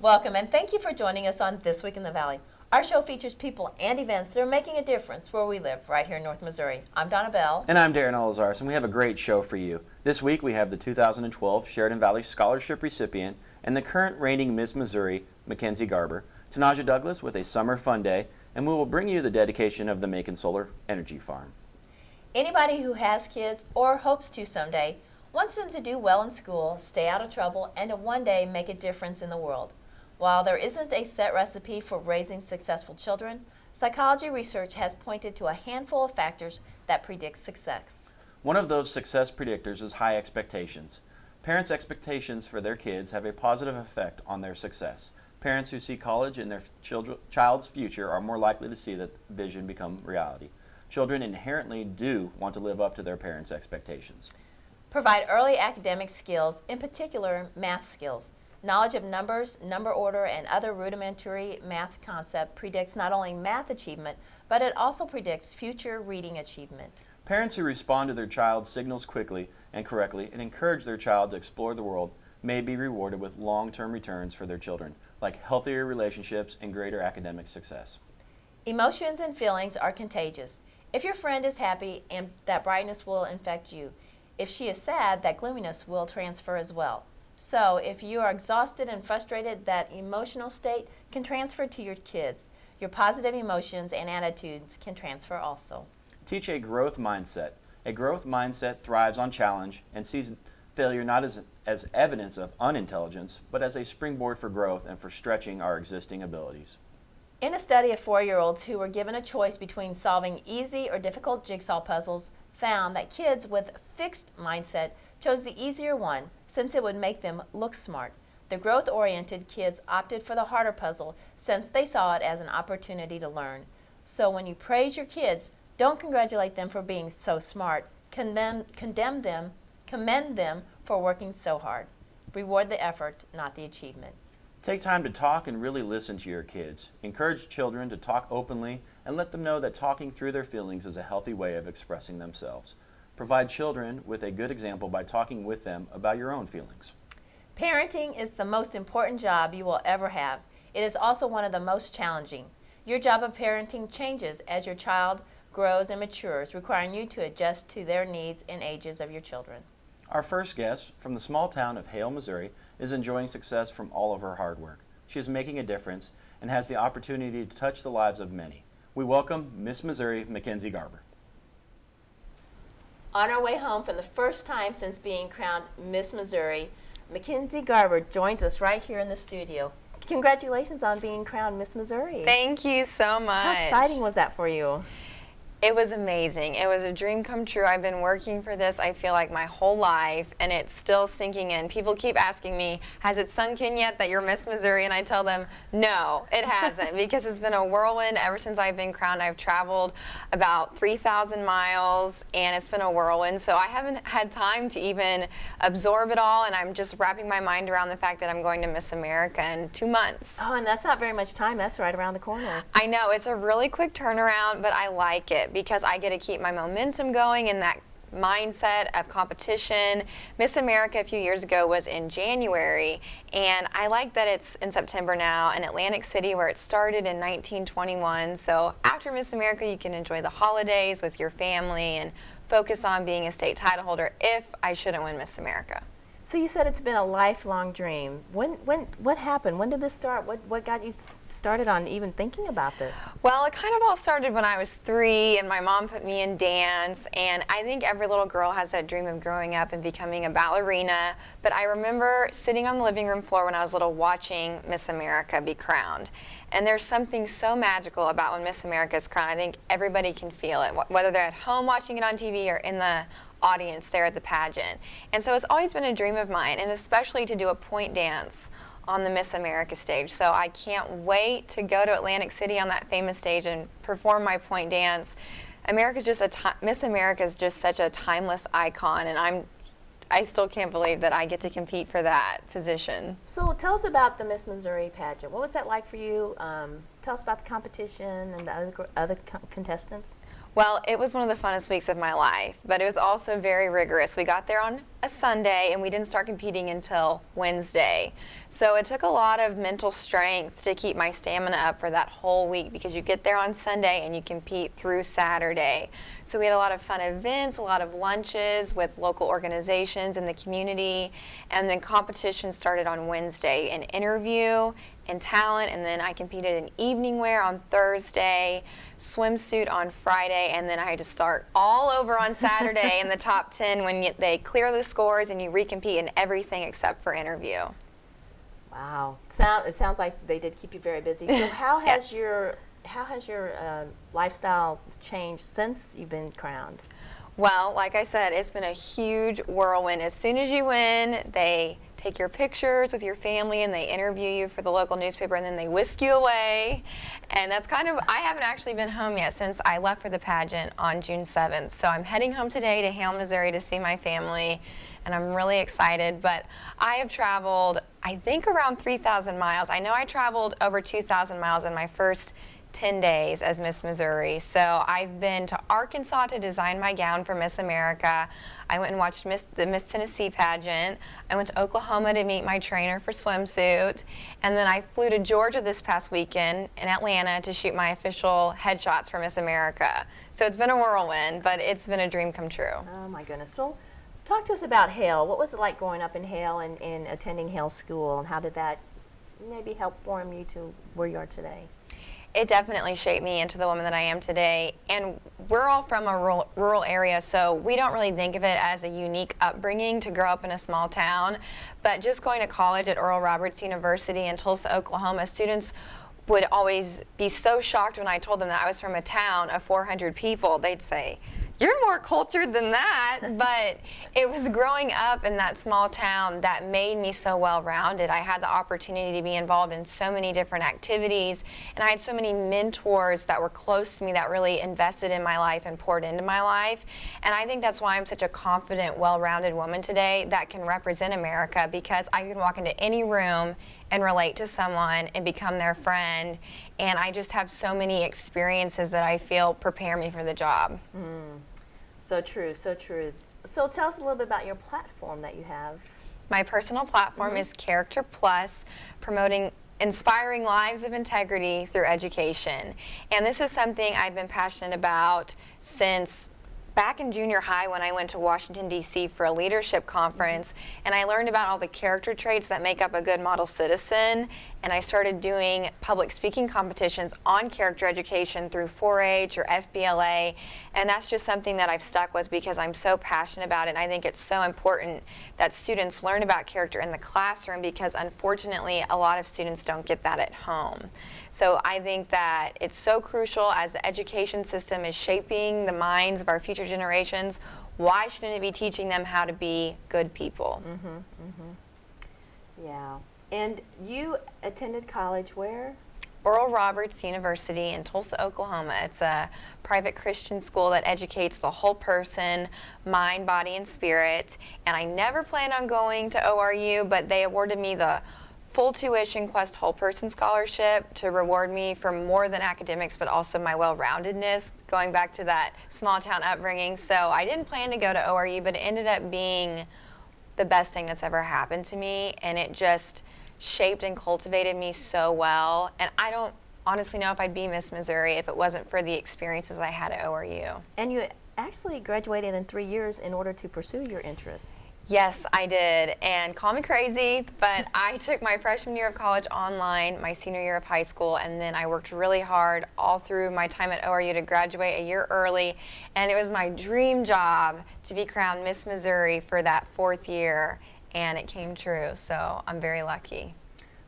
Welcome, and thank you for joining us on This Week in the Valley. Our show features people and events that are making a difference where we live, right here in North Missouri. I'm Donna Bell. And I'm Darren Olazaris, and we have a great show for you. This week we have the 2012 Sheridan Valley Scholarship recipient and the current reigning Miss Missouri, Mackenzie Garber, Tanaja Douglas with a summer fun day, and we will bring you the dedication of the Macon Solar Energy Farm. Anybody who has kids or hopes to someday wants them to do well in school, stay out of trouble, and to one day make a difference in the world. While there isn't a set recipe for raising successful children, psychology research has pointed to a handful of factors that predict success. One of those success predictors is high expectations. Parents' expectations for their kids have a positive effect on their success. Parents who see college in their child's future are more likely to see that vision become reality. Children inherently do want to live up to their parents' expectations. Provide early academic skills, in particular math skills. Knowledge of numbers, number order, and other rudimentary math concept predicts not only math achievement, but it also predicts future reading achievement. Parents who respond to their child's signals quickly and correctly and encourage their child to explore the world may be rewarded with long-term returns for their children, like healthier relationships and greater academic success. Emotions and feelings are contagious. If your friend is happy, and that brightness will infect you. If she is sad, that gloominess will transfer as well. So, if you are exhausted and frustrated, that emotional state can transfer to your kids. Your positive emotions and attitudes can transfer also. Teach a growth mindset. A growth mindset thrives on challenge and sees failure not as evidence of unintelligence, but as a springboard for growth and for stretching our existing abilities. In a study of 4-year-olds who were given a choice between solving easy or difficult jigsaw puzzles, found that kids with fixed mindset chose the easier one since it would make them look smart. The growth-oriented kids opted for the harder puzzle since they saw it as an opportunity to learn. So when you praise your kids, don't congratulate them for being so smart. Commend them for working so hard. Reward the effort, not the achievement. Take time to talk and really listen to your kids. Encourage children to talk openly and let them know that talking through their feelings is a healthy way of expressing themselves. Provide children with a good example by talking with them about your own feelings. Parenting is the most important job you will ever have. It is also one of the most challenging. Your job of parenting changes as your child grows and matures, requiring you to adjust to their needs and ages of your children. Our first guest from the small town of Hale, Missouri, is enjoying success from all of her hard work. She is making a difference and has the opportunity to touch the lives of many. We welcome Miss Missouri, Mackenzie Garber. On our way home for the first time since being crowned Miss Missouri, Mackenzie Garber joins us right here in the studio. Congratulations on being crowned Miss Missouri. Thank you so much. How exciting was that for you? It was amazing. It was a dream come true. I've been working for this, I feel like, my whole life, and it's still sinking in. People keep asking me, has it sunk in yet that you're Miss Missouri? And I tell them, no, it hasn't, because it's been a whirlwind ever since I've been crowned. I've traveled about 3,000 miles, and it's been a whirlwind, so I haven't had time to even absorb it all, and I'm just wrapping my mind around the fact that I'm going to Miss America in 2 months. Oh, and that's not very much time. That's right around the corner. I know, it's a really quick turnaround, but I like it, because I get to keep my momentum going and that mindset of competition. Miss America a few years ago was in January, and I like that it's in September now in Atlantic City, where it started in 1921. So after Miss America, you can enjoy the holidays with your family and focus on being a state title holder if I shouldn't win Miss America. So you said it's been a lifelong dream. What happened? When did this start? What got you started on even thinking about this? Well, it kind of all started when I was 3, and my mom put me in dance, and I think every little girl has that dream of growing up and becoming a ballerina. But I remember sitting on the living room floor when I was little watching Miss America be crowned. And there's something so magical about when Miss America is crowned. I think everybody can feel it, whether they're at home watching it on TV or in the audience there at the pageant. And so it's always been a dream of mine, and especially to do a point dance on the Miss America stage. So I can't wait to go to Atlantic City on that famous stage and perform my point dance. Miss America is just such a timeless icon, and I still can't believe that I get to compete for that position. So tell us about the Miss Missouri pageant. What was that like for you? tell us about the competition and the other contestants. Well, it was one of the funnest weeks of my life, but it was also very rigorous. We got there on a Sunday and we didn't start competing until Wednesday. So it took a lot of mental strength to keep my stamina up for that whole week, because you get there on Sunday and you compete through Saturday. So we had a lot of fun events, a lot of lunches with local organizations in the community, and then competition started on Wednesday, an interview and talent, and then I competed in evening wear on Thursday, swimsuit on Friday, and then I had to start all over on Saturday in the top 10 when they clear the scores and you recompete in everything except for interview. Wow, it sounds like they did keep you very busy. So how has Yes. your lifestyle changed since you've been crowned? Well, like I said, it's been a huge whirlwind. As soon as you win, they take your pictures with your family and they interview you for the local newspaper, and then they whisk you away. And that's kind of, I haven't actually been home yet since I left for the pageant on June 7th. So I'm heading home today to Hale, Missouri to see my family, and I'm really excited. But I have traveled, I think, around 3,000 miles. I know I traveled over 2,000 miles in my first 10 days as Miss Missouri. So I've been to Arkansas to design my gown for Miss America. I went and watched the Miss Tennessee pageant. I went to Oklahoma to meet my trainer for swimsuit. And then I flew to Georgia this past weekend in Atlanta to shoot my official headshots for Miss America. So it's been a whirlwind, but it's been a dream come true. Oh my goodness. So talk to us about Hale. What was it like growing up in Hale and attending Hale School, and how did that maybe help form you to where you are today? It definitely shaped me into the woman that I am today. And we're all from a rural area, so we don't really think of it as a unique upbringing to grow up in a small town. But just going to college at Oral Roberts University in Tulsa, Oklahoma, students would always be so shocked when I told them that I was from a town of 400 people. They'd say, "You're more cultured than that." But it was growing up in that small town that made me so well-rounded. I had the opportunity to be involved in so many different activities, and I had so many mentors that were close to me that really invested in my life and poured into my life. And I think that's why I'm such a confident, well-rounded woman today that can represent America, because I can walk into any room and relate to someone and become their friend. And I just have so many experiences that I feel prepare me for the job. So true, so true. So tell us a little bit about your platform that you have. My personal platform is Character Plus, promoting inspiring lives of integrity through education. And this is something I've been passionate about since back in junior high, when I went to Washington, D.C. for a leadership conference, and I learned about all the character traits that make up a good model citizen, and I started doing public speaking competitions on character education through 4-H or FBLA, and that's just something that I've stuck with because I'm so passionate about it, and I think it's so important that students learn about character in the classroom, because unfortunately a lot of students don't get that at home. So I think that it's so crucial as the education system is shaping the minds of our future generations. Why shouldn't it be teaching them how to be good people? Yeah. And you attended college where? Oral Roberts University in Tulsa, Oklahoma. It's a private Christian school that educates the whole person, mind, body, and spirit. And I never planned on going to ORU, but they awarded me the full tuition Quest Whole Person Scholarship to reward me for more than academics, but also my well-roundedness, going back to that small town upbringing. So I didn't plan to go to ORU, but it ended up being the best thing that's ever happened to me, and it just shaped and cultivated me so well. And I don't honestly know if I'd be Miss Missouri if it wasn't for the experiences I had at ORU. And you actually graduated in 3 years in order to pursue your interests. Yes, I did, and call me crazy, but I took my freshman year of college online, my senior year of high school, and then I worked really hard all through my time at ORU to graduate a year early, and it was my dream job to be crowned Miss Missouri for that 4th year, and it came true, so I'm very lucky.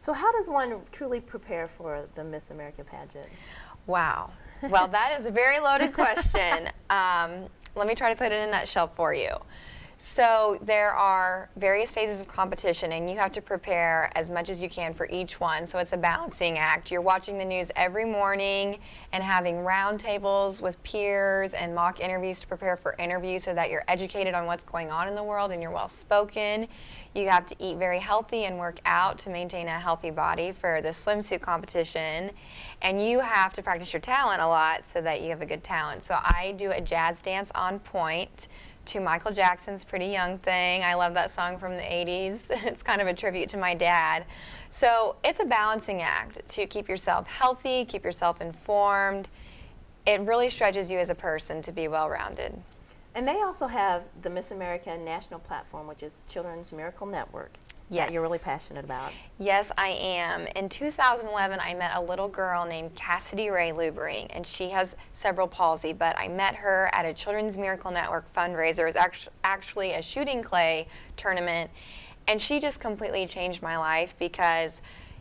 So how does one truly prepare for the Miss America pageant? Wow. Well, that is a very loaded question. Let me try to put it in a nutshell for you. So there are various phases of competition, and you have to prepare as much as you can for each one. So it's a balancing act. You're watching the news every morning and having roundtables with peers and mock interviews to prepare for interviews so that you're educated on what's going on in the world and you're well spoken. You have to eat very healthy and work out to maintain a healthy body for the swimsuit competition. And you have to practice your talent a lot so that you have a good talent. So I do a jazz dance on point to Michael Jackson's Pretty Young Thing. I love that song from the 80s. It's kind of a tribute to my dad. So it's a balancing act to keep yourself healthy, keep yourself informed. It really stretches you as a person to be well-rounded. And they also have the Miss America national platform, which is Children's Miracle Network. Yes. That you're really passionate about. Yes, I am. In 2011, I met a little girl named Cassidy Ray Lubering, and she has cerebral palsy, but I met her at a Children's Miracle Network fundraiser. It was actually a shooting clay tournament, and she just completely changed my life because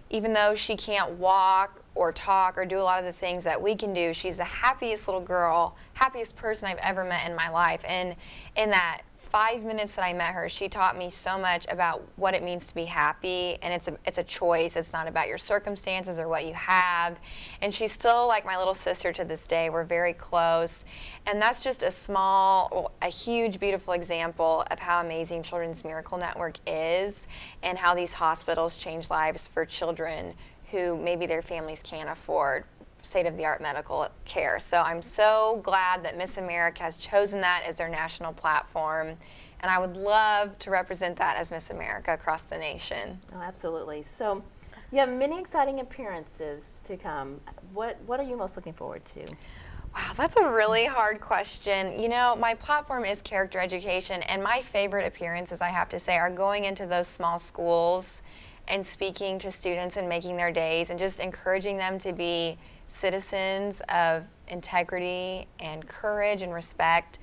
even though she can't walk or talk or do a lot of the things that we can do, she's the happiest little girl, happiest person I've ever met in my life. And in that 5 minutes that I met her, she taught me so much about what it means to be happy, and it's a choice. It's not about your circumstances or what you have. And she's still like my little sister to this day. We're very close, and that's just a huge, beautiful example of how amazing Children's Miracle Network is, and how these hospitals change lives for children who maybe their families can't afford state-of-the-art medical care. So I'm so glad that Miss America has chosen that as their national platform, and I would love to represent that as Miss America across the nation. Oh, absolutely. So you have many exciting appearances to come. What are you most looking forward to? Wow, that's a really hard question. You know, my platform is character education, and my favorite appearances, I have to say, are going into those small schools and speaking to students and making their days and just encouraging them to be citizens of integrity and courage and respect.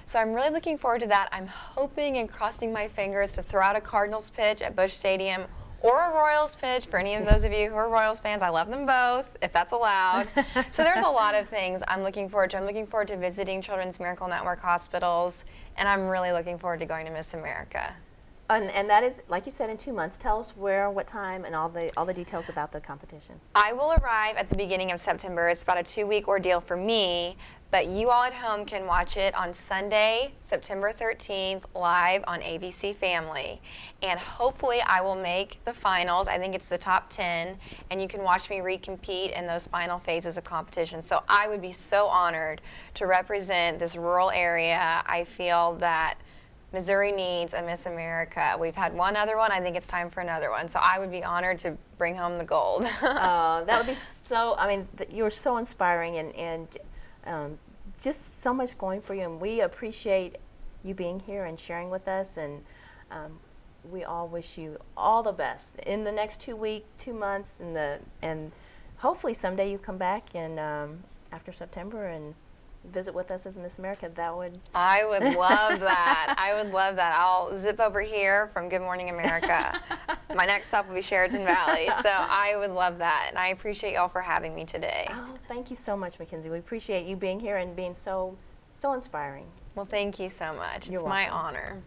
So I'm really looking forward to that. I'm hoping and crossing my fingers to throw out a Cardinals pitch at Busch Stadium or a Royals pitch for any of those of you who are Royals fans. I love them both, if that's allowed. So there's a lot of things I'm looking forward to. I'm looking forward to visiting Children's Miracle Network hospitals, and I'm really looking forward to going to Miss America. And that is, like you said, in 2 months. Tell us where, what time, and all the details about the competition. I will arrive at the beginning of September. It's about a 2-week ordeal for me, but you all at home can watch it on Sunday, September 13th, live on ABC Family. And hopefully I will make the finals. I think it's the top 10, and you can watch me recompete in those final phases of competition. So I would be so honored to represent this rural area. I feel that Missouri needs a Miss America. We've had one other one. I think it's time for another one. So I would be honored to bring home the gold. That would be so, I mean, you're so inspiring and just so much going for you. And we appreciate you being here and sharing with us. And we all wish you all the best in the next 2 months, and hopefully someday you come back and after September and visit with us as Miss America. I would love that. I would love that. I'll zip over here from Good Morning America. My next stop will be Sheridan Valley. So I would love that. And I appreciate y'all for having me today. Oh, thank you so much, Mackenzie. We appreciate you being here and being so inspiring. Well, thank you so much. You're It's my welcome. honor.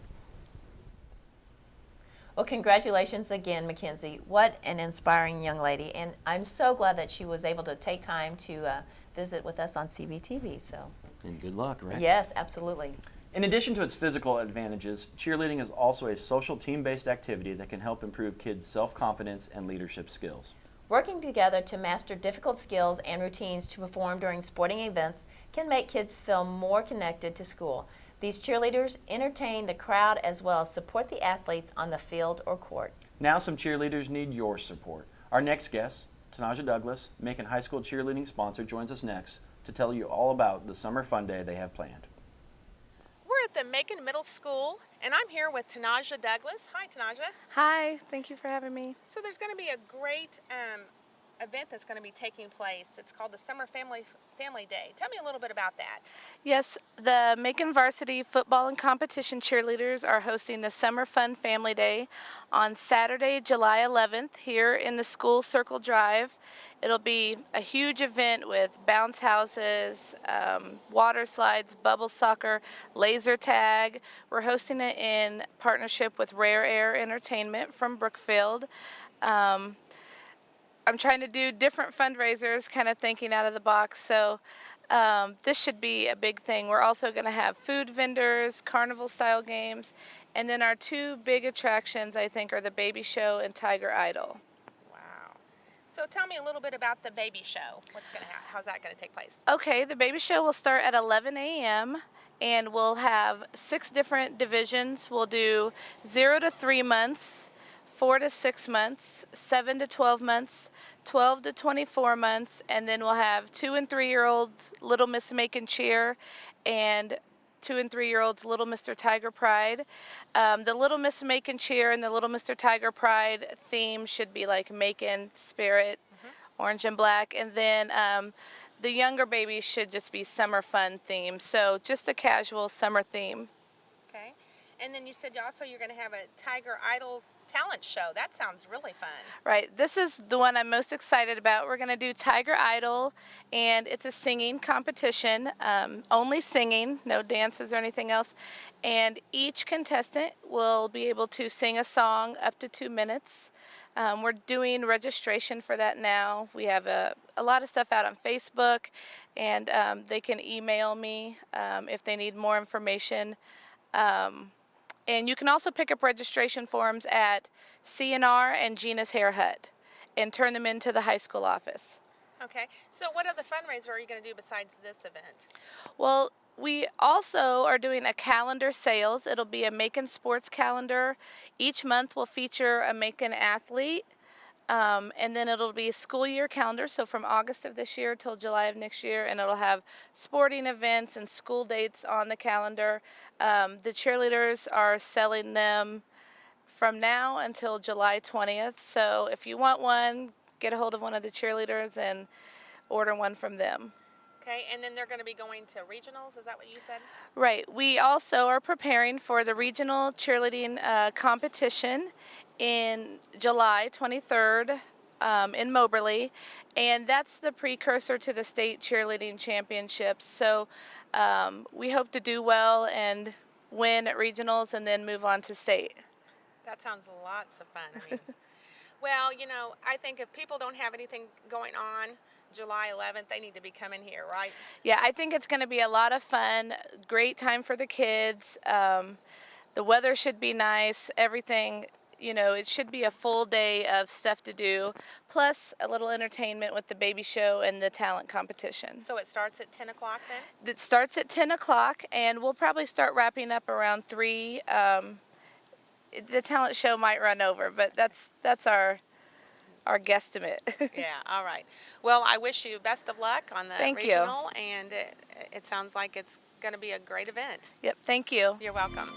Well, congratulations again, Mackenzie. What an inspiring young lady. And I'm so glad that she was able to take time to visit with us on CBTV. So, And good luck, right? yes, absolutely. In addition to its physical advantages, cheerleading is also a social team-based activity that can help improve kids' self-confidence and leadership skills. Working together to master difficult skills and routines to perform during sporting events can make kids feel more connected to school. These cheerleaders entertain the crowd as well as support the athletes on the field or court. Now some cheerleaders need your support. Our next guest, Tanaja Douglas, Macon High School cheerleading sponsor, joins us next to tell you all about the summer fun day they have planned. We're at the Macon Middle School, and I'm here with Tanaja Douglas. Hi, Tanaja. Hi, thank you for having me. So there's going to be a great event that's going to be taking place. It's called the Summer Family Day. Tell me a little bit about that. Yes, the Macon Varsity Football and Competition cheerleaders are hosting the Summer Fun Family Day on Saturday, July 11th here in the school Circle Drive. It'll be a huge event with bounce houses, water slides, bubble soccer, laser tag. We're hosting it in partnership with Rare Air Entertainment from Brookfield. I'm trying to do different fundraisers, kind of thinking out of the box. So this should be a big thing. We're also going to have food vendors, carnival-style games, and then our two big attractions, I think, are the Baby Show and Tiger Idol. Wow. So tell me a little bit about the baby show. How's that going to take place? Okay, the Baby Show will start at 11 a.m. and we'll have 6 different divisions. We'll do 0 to 3 months, 4 to 6 months, 7 to 12 months, 12 to 24 months, and then we'll have 2 and 3-year-olds Little Miss Macon Cheer and 2 and 3-year-olds Little Mr. Tiger Pride. The Little Miss Macon Cheer and the Little Mr. Tiger Pride theme should be like Macon Spirit, orange and black, and then the younger babies should just be summer fun theme. So just a casual summer theme. Okay. And then you said you're going to have a Tiger Idol talent show. That sounds really fun. Right. This is the one I'm most excited about. We're going to do Tiger Idol, and it's a singing competition, only singing, no dances or anything else. And each contestant will be able to sing a song up to 2 minutes. We're doing registration for that now. We have a lot of stuff out on Facebook, and they can email me if they need more information. And you can also pick up registration forms at CNR and Gina's Hair Hut and turn them into the high school office. Okay. So what other fundraiser are you going to do besides this event? Well, we also are doing a calendar sales. It'll be a Macon sports calendar. Each month will feature a Macon athlete. And then it'll be a school year calendar, so from August of this year till July of next year, and it'll have sporting events and school dates on the calendar. The cheerleaders are selling them from now until July 20th, so if you want one, get a hold of one of the cheerleaders and order one from them. Okay, and then they're going to be going to regionals, is that what you said? Right. We also are preparing for the regional cheerleading competition in July 23rd in Moberly, and that's the precursor to the state cheerleading championships. So we hope to do well and win at regionals and then move on to state. That sounds lots of fun. I mean, well, I think if people don't have anything going on July 11th, they need to be coming here, right? Yeah, I think it's going to be a lot of fun, great time for the kids. The weather should be nice, everything. It should be a full day of stuff to do, plus a little entertainment with the baby show and the talent competition. So it starts at 10 o'clock then? It starts at 10 o'clock, and we'll probably start wrapping up around 3. The talent show might run over, but that's our guesstimate. Yeah, all right. Well, I wish you best of luck on the Thank you. regional, and it sounds like it's going to be a great event. Yep, thank you. You're welcome.